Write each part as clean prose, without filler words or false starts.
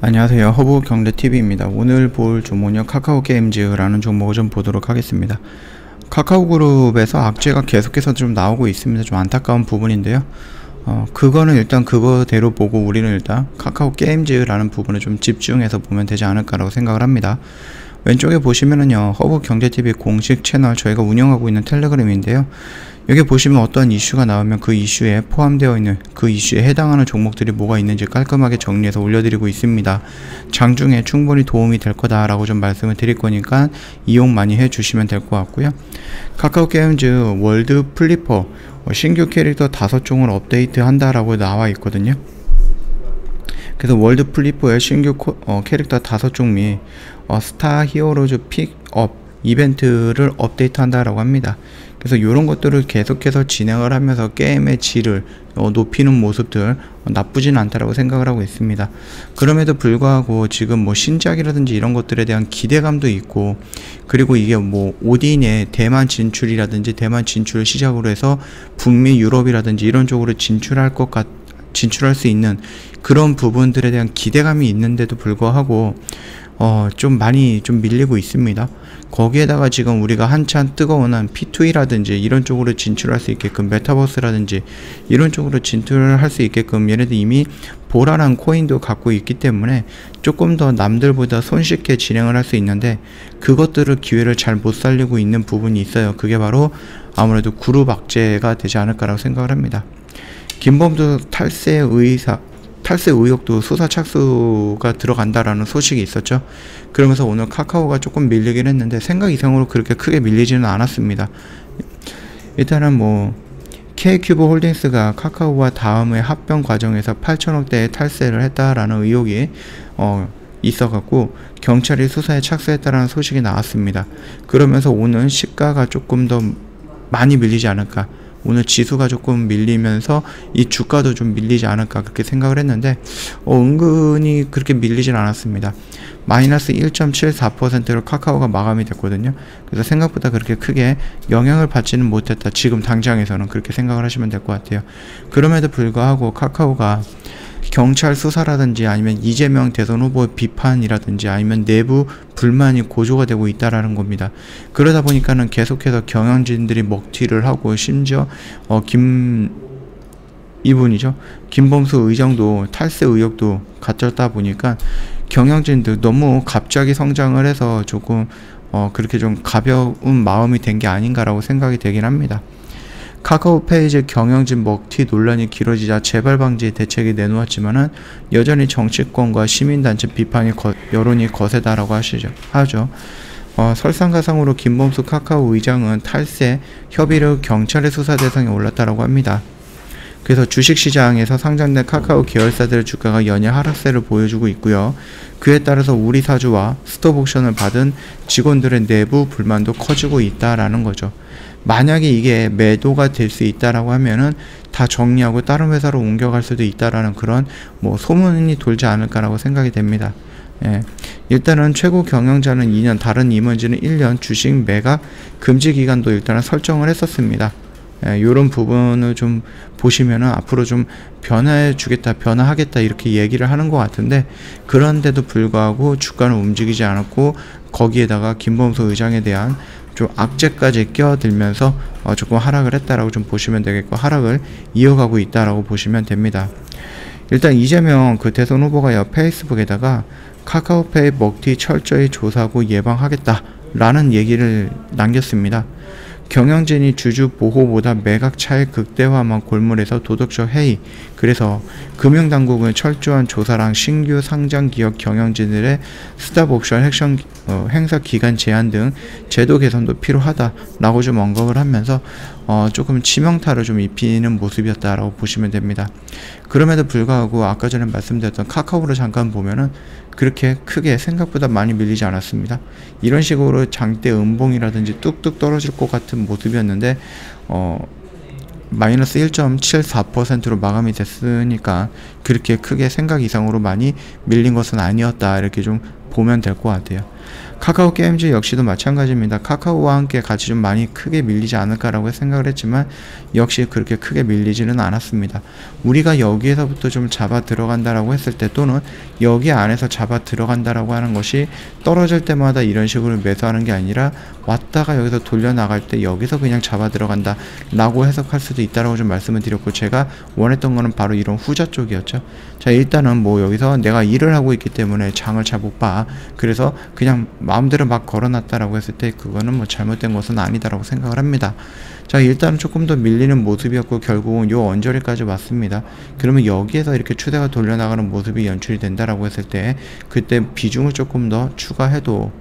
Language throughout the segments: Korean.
안녕하세요. 허브경제TV입니다. 오늘 볼 종목은요, 카카오게임즈라는 종목을 좀 보도록 하겠습니다. 카카오그룹에서 악재가 계속해서 좀 나오고 있습니다. 좀 안타까운 부분인데요. 그거는 일단 그거대로 보고 우리는 일단 카카오게임즈라는 부분을 좀 집중해서 보면 되지 않을까라고 생각을 합니다. 왼쪽에 보시면은요, 허브경제TV 공식 채널 저희가 운영하고 있는 텔레그램인데요. 여기 보시면 어떠한 이슈가 나오면 그 이슈에 포함되어 있는 그 이슈에 해당하는 종목들이 뭐가 있는지 깔끔하게 정리해서 올려드리고 있습니다. 장중에 충분히 도움이 될 거다라고 좀 말씀을 드릴 거니까 이용 많이 해주시면 될 것 같고요. 카카오게임즈 월드 플리퍼 신규 캐릭터 5종을 업데이트 한다라고 나와 있거든요. 그래서 월드 플리퍼의 신규 캐릭터 5종 및 스타 히어로즈 픽업 이벤트를 업데이트 한다라고 합니다. 그래서 이런 것들을 계속해서 진행을 하면서 게임의 질을 높이는 모습들 나쁘진 않다라고 생각을 하고 있습니다. 그럼에도 불구하고 지금 뭐 신작이라든지 이런 것들에 대한 기대감도 있고, 그리고 이게 뭐 오딘의 대만 진출이라든지 대만 진출을 시작으로 해서 북미 유럽이라든지 이런 쪽으로 진출할 수 있는 그런 부분들에 대한 기대감이 있는데도 불구하고 좀 많이 좀 밀리고 있습니다. 거기에다가 지금 우리가 한참 뜨거운 한 P2E라든지 이런 쪽으로 진출할 수 있게끔, 메타버스라든지 이런 쪽으로 진출할 수 있게끔 얘네들 이미 보라란 코인도 갖고 있기 때문에 조금 더 남들보다 손쉽게 진행을 할 수 있는데, 그것들을 기회를 잘 못 살리고 있는 부분이 있어요. 그게 바로 아무래도 그룹 악재가 되지 않을까라고 생각을 합니다. 김범수 탈세 의혹도 수사 착수가 들어간다라는 소식이 있었죠. 그러면서 오늘 카카오가 조금 밀리긴 했는데 생각 이상으로 그렇게 크게 밀리지는 않았습니다. 일단은 뭐 K큐브 홀딩스가 카카오와 다음의 합병 과정에서 8천억대의 탈세를 했다라는 의혹이 있어갖고 경찰이 수사에 착수했다라는 소식이 나왔습니다. 그러면서 오늘 시가가 조금 더 많이 밀리지 않을까, 오늘 지수가 조금 밀리면서 이 주가도 좀 밀리지 않을까 그렇게 생각을 했는데 은근히 그렇게 밀리진 않았습니다. 마이너스 1.74%로 카카오가 마감이 됐거든요. 그래서 생각보다 그렇게 크게 영향을 받지는 못했다, 지금 당장에서는 그렇게 생각을 하시면 될 것 같아요. 그럼에도 불구하고 카카오가 경찰 수사라든지 아니면 이재명 대선 후보 비판이라든지 아니면 내부 불만이 고조가 되고 있다라는 겁니다. 그러다 보니까는 계속해서 경영진들이 먹튀를 하고, 심지어 김범수 의장도 탈세 의혹도 갖췄다 보니까 경영진들 너무 갑자기 성장을 해서 조금 그렇게 좀 가벼운 마음이 된 게 아닌가라고 생각이 되긴 합니다. 카카오페이지 경영진 먹튀 논란이 길어지자 재발 방지 대책이 내놓았지만은 여전히 정치권과 시민단체 비판이 여론이 거세다라고 하죠. 설상가상으로 김범수 카카오 의장은 탈세 협의를 경찰의 수사 대상에 올랐다라고 합니다. 그래서 주식시장에서 상장된 카카오 계열사들의 주가가 연일 하락세를 보여주고 있고요. 그에 따라서 우리 사주와 스톱옵션을 받은 직원들의 내부 불만도 커지고 있다라는 거죠. 만약에 이게 매도가 될 수 있다라고 하면은 다 정리하고 다른 회사로 옮겨갈 수도 있다라는 그런 뭐 소문이 돌지 않을까라고 생각이 됩니다. 일단은 최고 경영자는 2년, 다른 임원진은 1년 주식 매각 금지 기간도 일단은 설정을 했었습니다. 요런 부분을 좀 보시면은 앞으로 좀 변화하겠다 이렇게 얘기를 하는 것 같은데, 그런데도 불구하고 주가는 움직이지 않았고, 거기에다가 김범수 의장에 대한 좀 악재까지 껴들면서 조금 하락을 했다라고 좀 보시면 되겠고, 하락을 이어가고 있다라고 보시면 됩니다. 일단 이재명 대선 후보가 페이스북에다가 카카오페이 먹튀 철저히 조사하고 예방하겠다라는 얘기를 남겼습니다. 경영진이 주주 보호보다 매각 차익 극대화만 골몰해서 도덕적 해이, 그래서 금융당국은 철저한 조사랑 신규 상장 기업 경영진들의 스탑옵션 행사 기간 제한 등 제도 개선도 필요하다라고 좀 언급을 하면서 조금 치명타를 좀 입히는 모습이었다라고 보시면 됩니다. 그럼에도 불구하고 아까 전에 말씀드렸던 카카오를 잠깐 보면은 그렇게 크게 생각보다 많이 밀리지 않았습니다. 이런 식으로 장대 음봉이라든지 뚝뚝 떨어질 것 같은 모습이었는데 마이너스 1.74%로 마감이 됐으니까 그렇게 크게 생각 이상으로 많이 밀린 것은 아니었다, 이렇게 좀 보면 될 것 같아요. 카카오 게임즈 역시도 마찬가지입니다. 카카오와 함께 같이 좀 많이 크게 밀리지 않을까라고 생각을 했지만 역시 그렇게 크게 밀리지는 않았습니다. 우리가 여기에서부터 좀 잡아 들어간다라고 했을 때, 또는 여기 안에서 잡아 들어간다라고 하는 것이 떨어질 때마다 이런 식으로 매수하는 게 아니라 왔다가 여기서 돌려 나갈 때 여기서 그냥 잡아 들어간다 라고 해석할 수도 있다라고 좀 말씀을 드렸고, 제가 원했던 거는 바로 이런 후자 쪽이었죠. 자, 일단은 뭐 여기서 내가 일을 하고 있기 때문에 장을 잘 못 봐, 그래서 그냥 마음대로 막 걸어놨다라고 했을 때 그거는 뭐 잘못된 것은 아니다라고 생각을 합니다. 자, 일단은 조금 더 밀리는 모습이었고 결국은 요 언저리까지 왔습니다. 그러면 여기에서 이렇게 추세가 돌려나가는 모습이 연출이 된다라고 했을 때 그때 비중을 조금 더 추가해도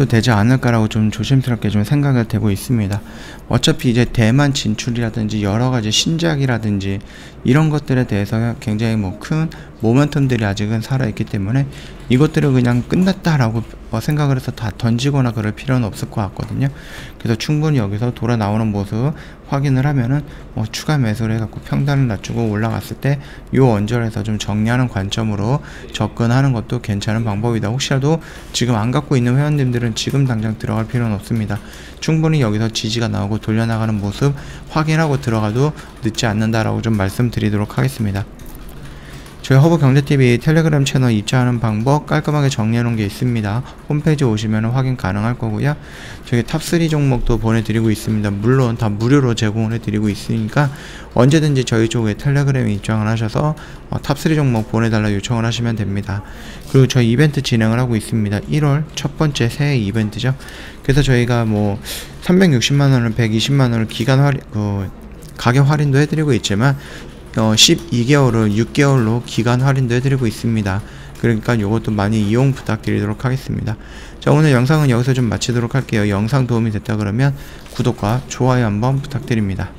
되지 않을까라고 좀 조심스럽게 좀 생각이 되고 있습니다. 어차피 이제 대만 진출이라든지 여러가지 신작이라든지 이런 것들에 대해서 굉장히 뭐 큰 모멘텀들이 아직은 살아있기 때문에 이것들을 그냥 끝났다라고 생각을 해서 다 던지거나 그럴 필요는 없을 것 같거든요. 그래서 충분히 여기서 돌아 나오는 모습 확인을 하면은 추가 매수를 해갖고 평단을 낮추고 올라갔을 때 요 언저리에서 좀 정리하는 관점으로 접근하는 것도 괜찮은 방법이다. 혹시라도 지금 안 갖고 있는 회원님들은 지금 당장 들어갈 필요는 없습니다. 충분히 여기서 지지가 나오고 돌려나가는 모습 확인하고 들어가도 늦지 않는다라고 좀 말씀드리도록 하겠습니다. 저희 허브경제TV 텔레그램 채널 입장하는 방법 깔끔하게 정리해놓은 게 있습니다. 홈페이지 오시면 확인 가능할 거고요. 저희 탑3 종목도 보내드리고 있습니다. 물론 다 무료로 제공을 해드리고 있으니까 언제든지 저희 쪽에 텔레그램에 입장을 하셔서 탑3 종목 보내달라 요청을 하시면 됩니다. 그리고 저희 이벤트 진행을 하고 있습니다. 1월 첫 번째 새해 이벤트죠. 그래서 저희가 뭐 360만원을 120만원을 기간 가격 할인도 해드리고 있지만 12개월을 6개월로 기간 할인도 해드리고 있습니다. 그러니까 이것도 많이 이용 부탁드리도록 하겠습니다. 자, 오늘 영상은 여기서 좀 마치도록 할게요. 영상 도움이 됐다 그러면 구독과 좋아요 한번 부탁드립니다.